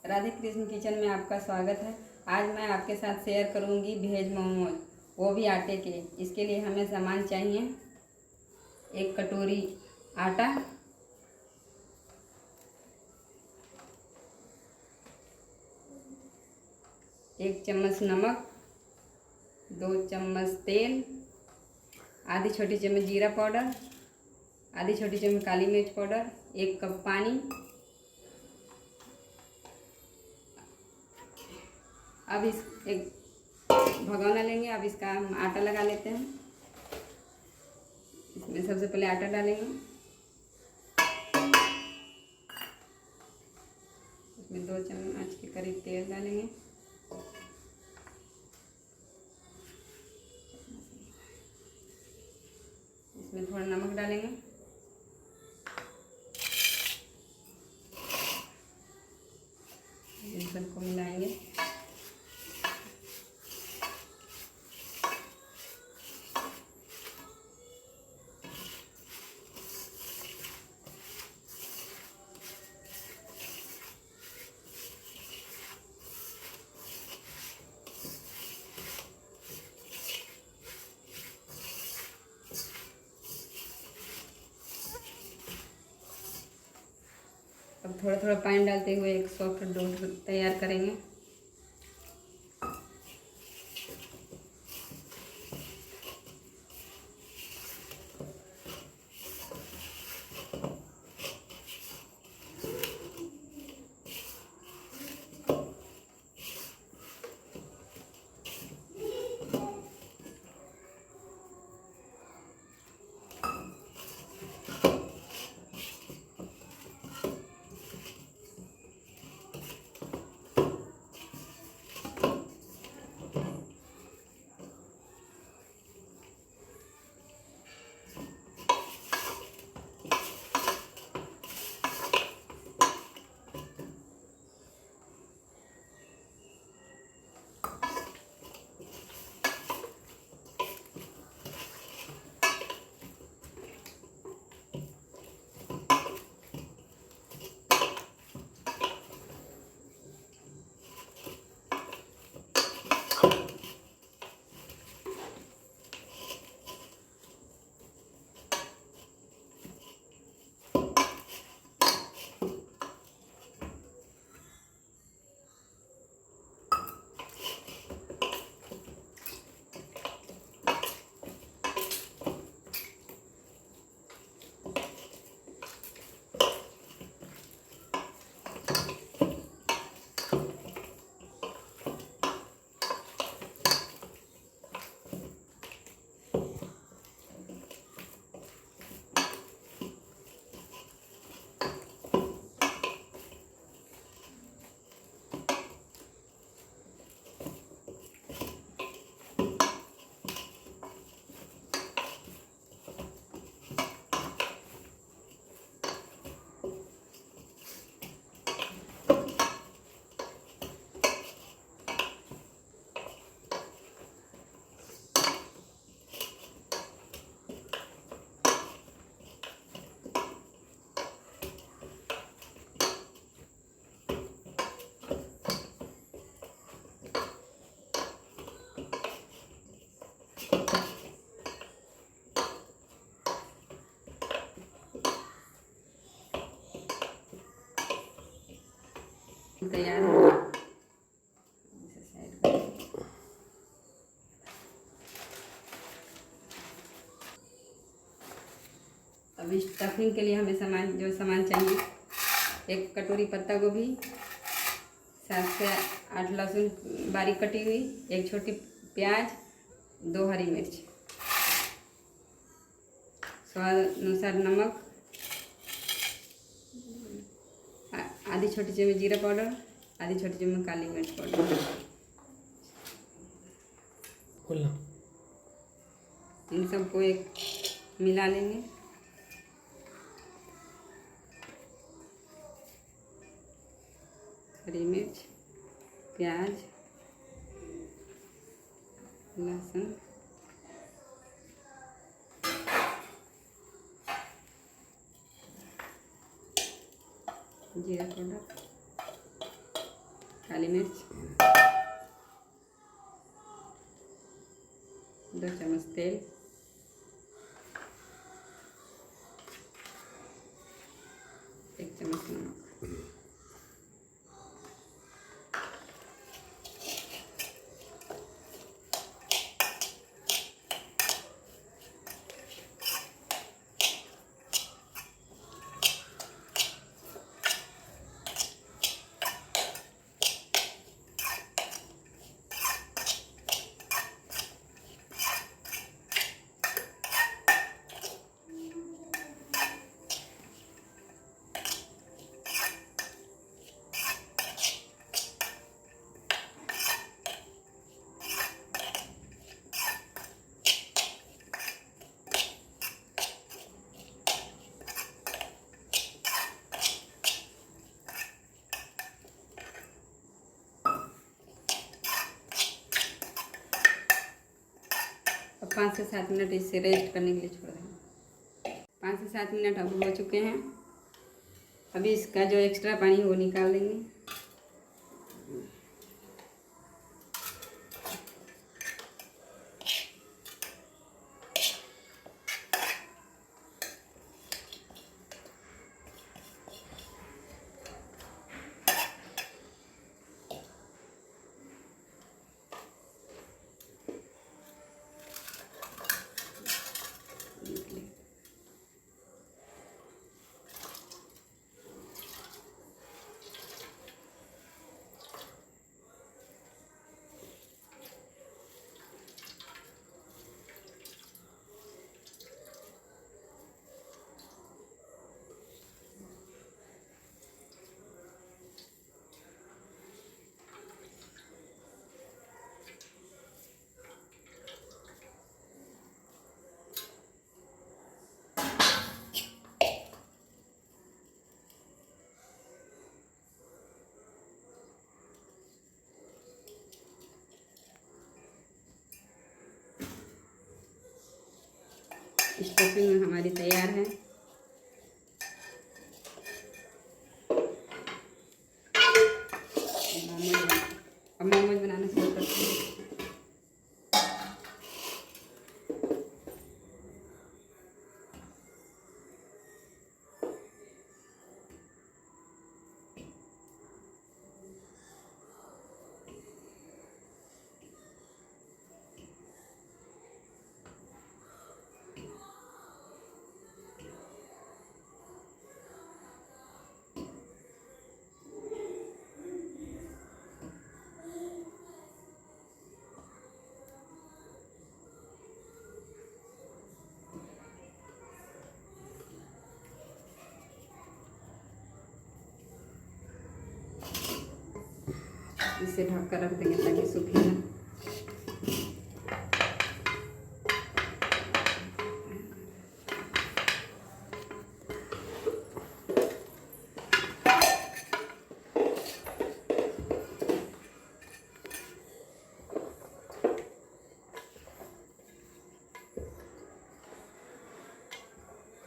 Radhe Krishna kitchen में आपका स्वागत है। आज मैं आपके साथ शेयर करूंगी वेज मोमोज, वो भी आटे के। इसके लिए हमें सामान चाहिए: 1 कटोरी आटा, 1 चम्मच नमक, 2 चम्मच तेल, आधी छोटी चम्मच जीरा पाउडर, आधी छोटी चम्मच काली मिर्च पाउडर, 1 कप पानी। अब इस एक भगोना लेंगे। अब इसका हम आटा लगा लेते हैं। इसमें सबसे पहले आटा डालेंगे, इसमें 2 चम्मच के करीब तेल डालेंगे, इसमें थोड़ा नमक डालेंगे, इन सबको मिलाएंगे। अब थोड़ा थोड़ा पानी डालते हुए एक सॉफ्ट डो तैयार करेंगे। तैयार है। इसे साइड कर। अब इस स्टफिंग के लिए हमें सामान चाहिए: 1 कटोरी पत्ता गोभी, 7 से 8 लहसुन बारीक कटी हुई, 1 छोटी प्याज, 2 हरी मिर्च, स्वाद अनुसार नमक, आधी छोटी चम्मच जीरा पाउडर, आधी छोटी चम्मच काली मिर्च पाउडर। इन सबको एक मिला लेंगे। हरी मिर्च, प्याज, लहसुन, जीरा पाउडर, काली मिर्च, 2 चम्मच तेल, एक चम्मच नमक। अब 5 से 7 मिनट इसे रेस्ट करने के लिए छोड़ देंगे। 5 से 7 मिनट अब हो चुके हैं। अभी इसका जो एक्स्ट्रा पानी है वो निकाल देंगे। स्टफिंग हमारी तैयार है। अब मोमोज बनाना शुरू करते हैं। इसे ढक कर रख देंगे ताकि सूखे ना।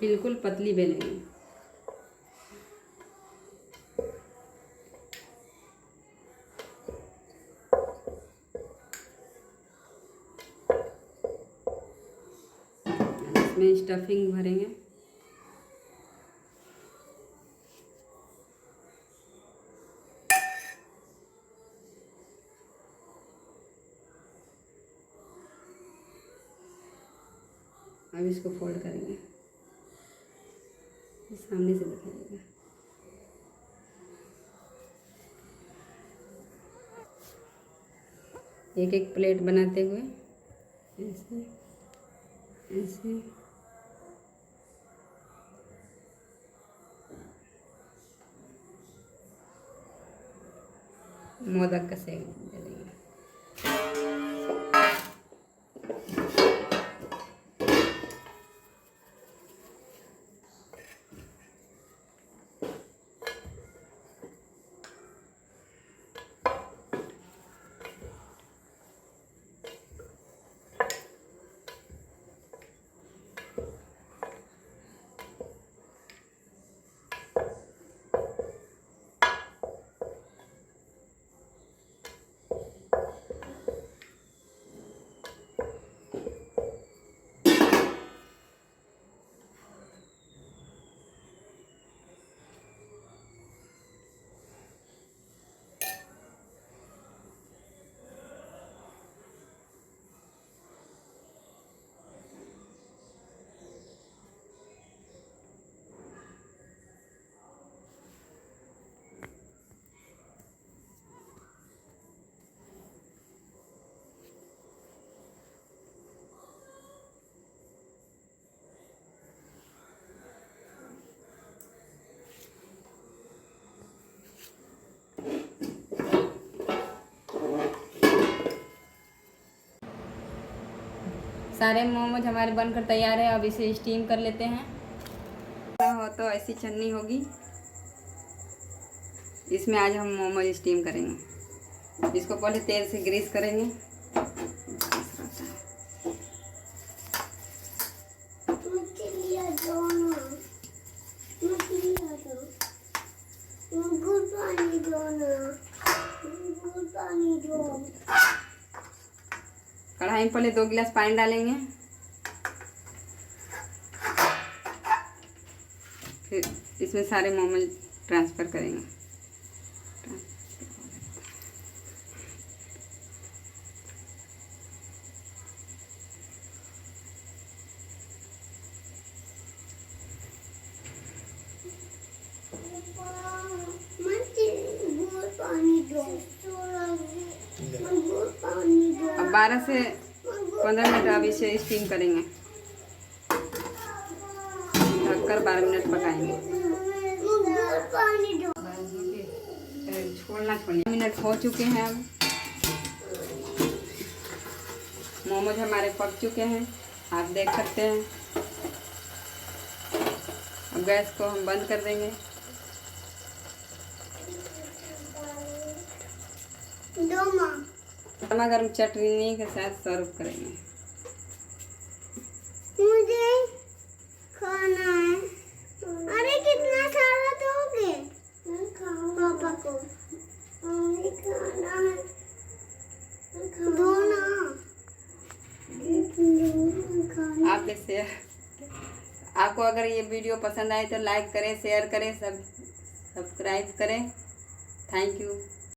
बिल्कुल पतली बेलेंगे। इसमें स्टफिंग भरेंगे। अब इसको फोल्ड करेंगे, सामने से दिखाइएगा। एक एक प्लेट बनाते हुए ऐसे ऐसे मोदक का सेक दे देंगे। सारे मोमोज हमारे बनकर तैयार है। अब इसे स्टीम कर लेते हैं। हो तो ऐसी छन्नी होगी, इसमें आज हम मोमोज स्टीम करेंगे। इसको पहले तेल से ग्रीस करेंगे। कढ़ाई में पहले 2 गिलास पानी डालेंगे, फिर इसमें सारे मोमोज ट्रांसफ़र करेंगे। अब 12 से 15 मिनट अब इसे स्टीम करेंगे। ढककर 12 मिनट पकाएंगे। छोड़िए। मिनट हो चुके हैं। अब मोमोज हमारे पक चुके हैं, आप देख सकते हैं। अब गैस को हम बंद कर देंगे। गर्मा गर्म चटनी के साथ सर्व करेंगे। मुझे खाना है। अरे कितना सारा दोगे पापा को? खाना है, दो ना। आप इसे, आपको अगर ये वीडियो पसंद आए तो लाइक करें, शेयर करें, सब्सक्राइब करें। Thank you.